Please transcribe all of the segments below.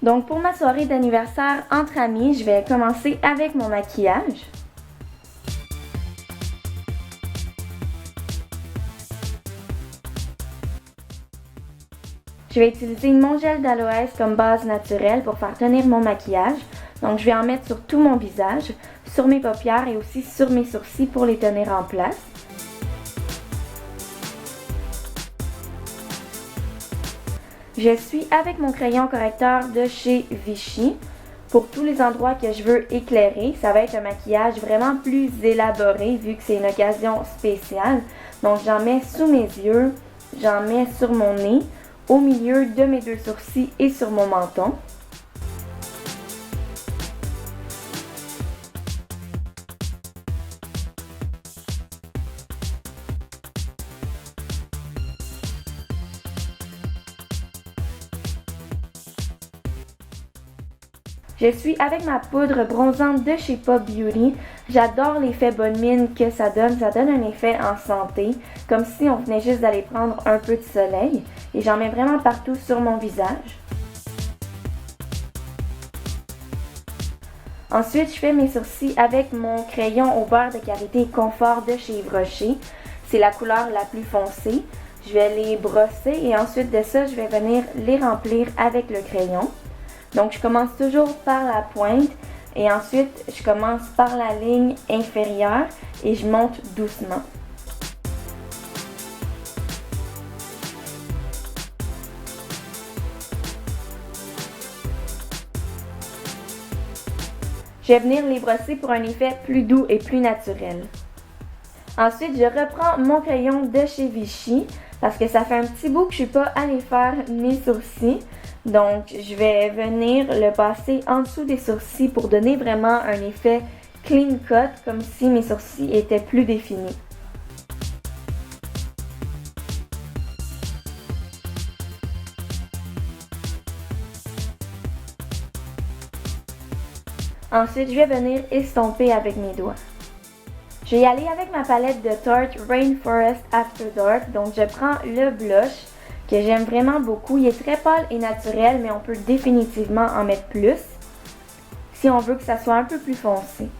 Donc pour ma soirée d'anniversaire entre amis, je vais commencer avec mon maquillage. Je vais utiliser mon gel d'aloès comme base naturelle pour faire tenir mon maquillage. Donc je vais en mettre sur tout mon visage, sur mes paupières et aussi sur mes sourcils pour les tenir en place. Je suis avec mon crayon correcteur de chez Vichy. Pour tous les endroits que je veux éclairer, ça va être un maquillage vraiment plus élaboré vu que c'est une occasion spéciale. Donc j'en mets sous mes yeux, j'en mets sur mon nez, au milieu de mes deux sourcils et sur mon menton. Je suis avec ma poudre bronzante de chez Pop Beauty. J'adore l'effet bonne mine que ça donne un effet en santé, comme si on venait juste d'aller prendre un peu de soleil. Et j'en mets vraiment partout sur mon visage. Ensuite, je fais mes sourcils avec mon crayon au beurre de karité confort de chez Yves Rocher. C'est la couleur la plus foncée. Je vais les brosser et ensuite de ça, je vais venir les remplir avec le crayon. Donc, je commence toujours par la pointe et ensuite, je commence par la ligne inférieure et je monte doucement. Je vais venir les brosser pour un effet plus doux et plus naturel. Ensuite, je reprends mon crayon de chez Vichy parce que ça fait un petit bout que je ne suis pas allée faire mes sourcils. Donc, je vais venir le passer en dessous des sourcils pour donner vraiment un effet clean cut, comme si mes sourcils étaient plus définis. Ensuite, je vais venir estomper avec mes doigts. Je vais y aller avec ma palette de Tarte Rainforest After Dark. Donc, je prends le blush que j'aime vraiment beaucoup. Il est très pâle et naturel, mais on peut définitivement en mettre plus si on veut que ça soit un peu plus foncé.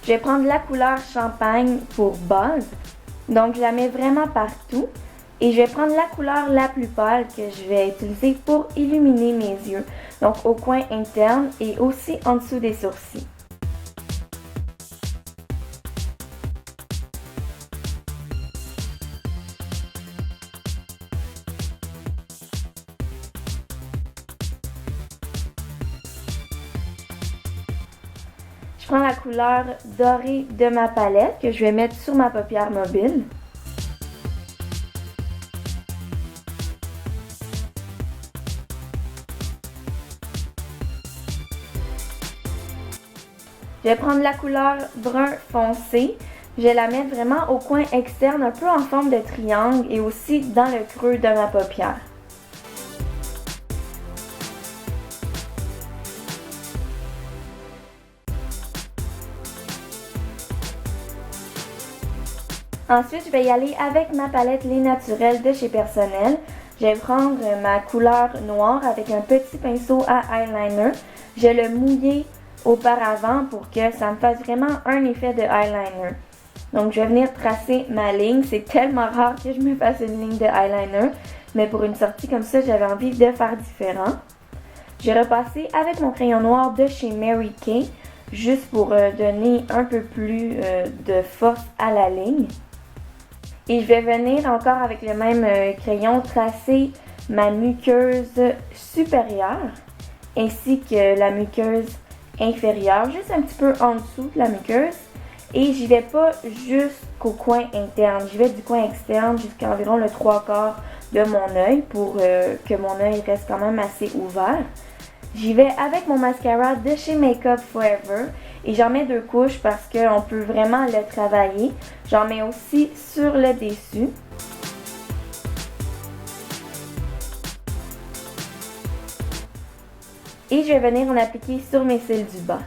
Je vais prendre la couleur champagne pour base. Donc, je la mets vraiment partout. Et je vais prendre la couleur la plus pâle que je vais utiliser pour illuminer mes yeux. Donc, au coin interne et aussi en dessous des sourcils. Je prends la couleur dorée de ma palette que je vais mettre sur ma paupière mobile. Je vais prendre la couleur brun foncé. Je vais la mettre vraiment au coin externe, un peu en forme de triangle et aussi dans le creux de ma paupière. Ensuite, je vais y aller avec ma palette Les Naturels de chez Personnel. Je vais prendre ma couleur noire avec un petit pinceau à eyeliner. Je vais le mouiller auparavant pour que ça me fasse vraiment un effet de eyeliner. Donc, je vais venir tracer ma ligne. C'est tellement rare que je me fasse une ligne de eyeliner, mais pour une sortie comme ça, j'avais envie de faire différent. Je vais repasser avec mon crayon noir de chez Mary Kay, juste pour donner un peu plus de force à la ligne. Et je vais venir encore avec le même crayon tracer ma muqueuse supérieure ainsi que la muqueuse inférieure, juste un petit peu en dessous de la muqueuse. Et j'y vais pas jusqu'au coin interne, j'y vais du coin externe jusqu'à environ le 3/4 de mon œil pour que mon œil reste quand même assez ouvert. J'y vais avec mon mascara de chez Makeup Forever et j'en mets 2 couches parce qu'on peut vraiment le travailler. J'en mets aussi sur le dessus. Et je vais venir en appliquer sur mes cils du bas.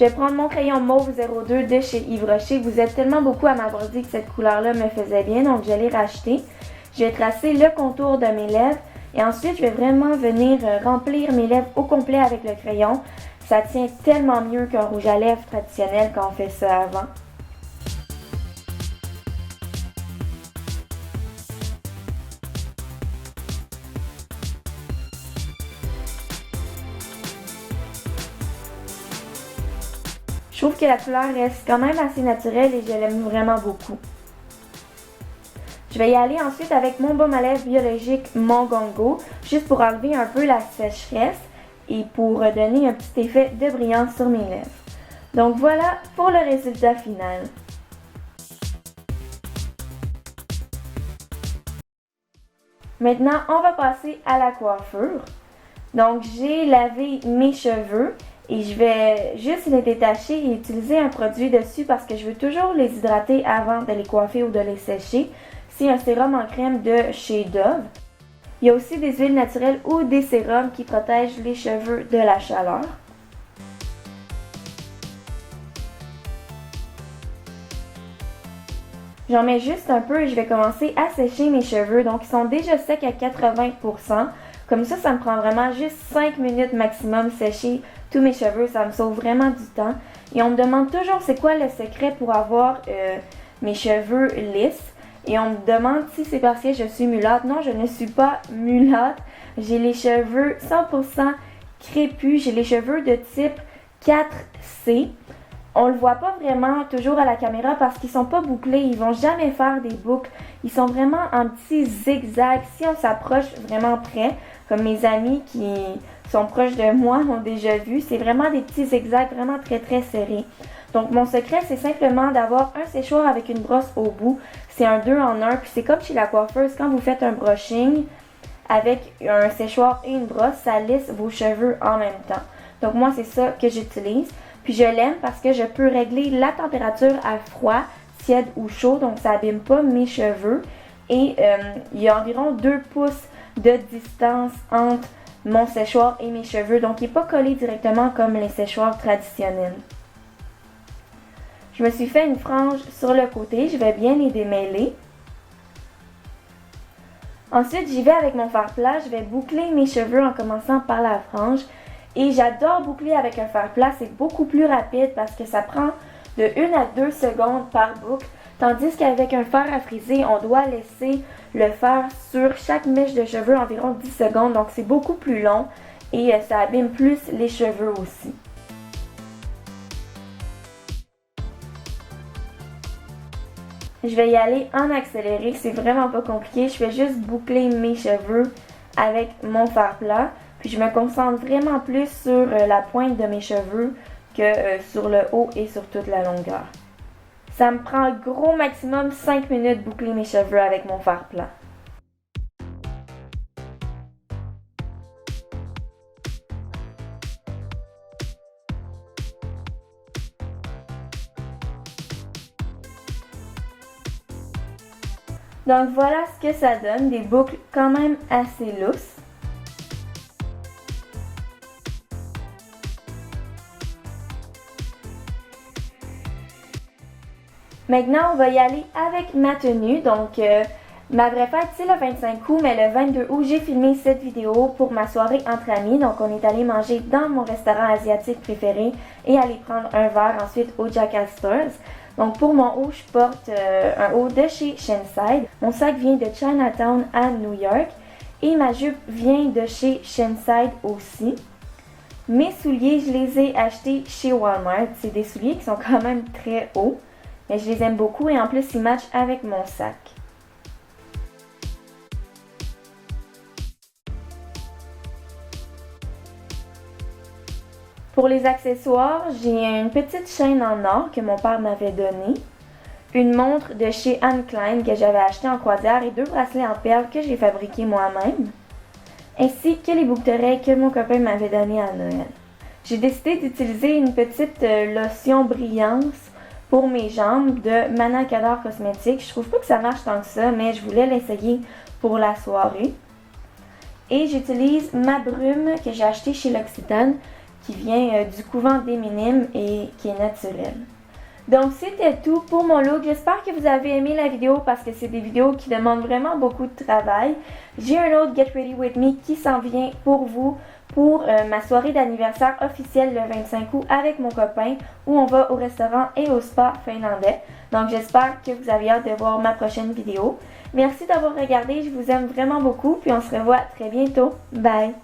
Je vais prendre mon crayon mauve 02 de chez Yves Rocher. Vous êtes tellement beaucoup à m'avoir dit que cette couleur-là me faisait bien, donc je l'ai racheté. Je vais tracer le contour de mes lèvres et ensuite je vais vraiment venir remplir mes lèvres au complet avec le crayon. Ça tient tellement mieux qu'un rouge à lèvres traditionnel quand on fait ça avant. Je trouve que la couleur reste quand même assez naturelle et je l'aime vraiment beaucoup. Je vais y aller ensuite avec mon baume à lèvres biologique Mongongo, juste pour enlever un peu la sécheresse et pour donner un petit effet de brillance sur mes lèvres. Donc voilà pour le résultat final. Maintenant, on va passer à la coiffure. Donc j'ai lavé mes cheveux. Et je vais juste les détacher et utiliser un produit dessus parce que je veux toujours les hydrater avant de les coiffer ou de les sécher. C'est un sérum en crème de chez Dove. Il y a aussi des huiles naturelles ou des sérums qui protègent les cheveux de la chaleur. J'en mets juste un peu et je vais commencer à sécher mes cheveux. Donc ils sont déjà secs à 80%. Comme ça me prend vraiment juste 5 minutes maximum sécher tous mes cheveux. Ça me sauve vraiment du temps. Et on me demande toujours c'est quoi le secret pour avoir mes cheveux lisses. Et on me demande si c'est parce que je suis mulâtre. Non, je ne suis pas mulâtre. J'ai les cheveux 100% crépus. J'ai les cheveux de type 4C. On le voit pas vraiment toujours à la caméra parce qu'ils sont pas bouclés. Ils vont jamais faire des boucles. Ils sont vraiment en petits zigzags. Si on s'approche vraiment près, comme mes amis qui sont proches de moi l'ont déjà vu, c'est vraiment des petits zigzags vraiment très très serrés. Donc mon secret, c'est simplement d'avoir un séchoir avec une brosse au bout. C'est un 2 en 1. Puis c'est comme chez la coiffeuse, quand vous faites un brushing avec un séchoir et une brosse, ça lisse vos cheveux en même temps. Donc moi, c'est ça que j'utilise. Puis je l'aime parce que je peux régler la température à froid, tiède ou chaud. Donc ça n'abîme pas mes cheveux. Et il y a environ 2 pouces de distance entre mon séchoir et mes cheveux. Donc il n'est pas collé directement comme les séchoirs traditionnels. Je me suis fait une frange sur le côté. Je vais bien les démêler. Ensuite, j'y vais avec mon fer plat. Je vais boucler mes cheveux en commençant par la frange. Et j'adore boucler avec un fer plat. C'est beaucoup plus rapide parce que ça prend de 1 à 2 secondes par boucle. Tandis qu'avec un fer à friser, on doit laisser le fer sur chaque mèche de cheveux environ 10 secondes. Donc c'est beaucoup plus long et ça abîme plus les cheveux aussi. Je vais y aller en accéléré, c'est vraiment pas compliqué. Je fais juste boucler mes cheveux avec mon fer plat. Puis je me concentre vraiment plus sur la pointe de mes cheveux que sur le haut et sur toute la longueur. Ça me prend gros maximum 5 minutes boucler mes cheveux avec mon fer plat. Donc voilà ce que ça donne, des boucles quand même assez lousses. Maintenant, on va y aller avec ma tenue. Donc, ma vraie fête, c'est le 25 août, mais le 22 août, j'ai filmé cette vidéo pour ma soirée entre amis. Donc, on est allé manger dans mon restaurant asiatique préféré et aller prendre un verre ensuite au Jack Astor's. Donc, pour mon haut, je porte un haut de chez Shenside. Mon sac vient de Chinatown à New York et ma jupe vient de chez Shenside aussi. Mes souliers, je les ai achetés chez Walmart. C'est des souliers qui sont quand même très hauts. Mais je les aime beaucoup et en plus ils matchent avec mon sac. Pour les accessoires, j'ai une petite chaîne en or que mon père m'avait donnée, une montre de chez Anne Klein que j'avais achetée en croisière et 2 bracelets en perles que j'ai fabriqués moi-même, ainsi que les boucles d'oreilles que mon copain m'avait données à Noël. J'ai décidé d'utiliser une petite lotion brillance pour mes jambes de Manakadar Cosmetics. Je trouve pas que ça marche tant que ça, mais je voulais l'essayer pour la soirée. Et j'utilise ma brume que j'ai achetée chez L'Occitane, qui vient du couvent des Minimes et qui est naturel. Donc c'était tout pour mon look. J'espère que vous avez aimé la vidéo parce que c'est des vidéos qui demandent vraiment beaucoup de travail. J'ai un autre Get Ready With Me qui s'en vient pour vous pour ma soirée d'anniversaire officielle le 25 août avec mon copain où on va au restaurant et au spa finlandais. Donc j'espère que vous avez hâte de voir ma prochaine vidéo. Merci d'avoir regardé, je vous aime vraiment beaucoup puis on se revoit très bientôt. Bye!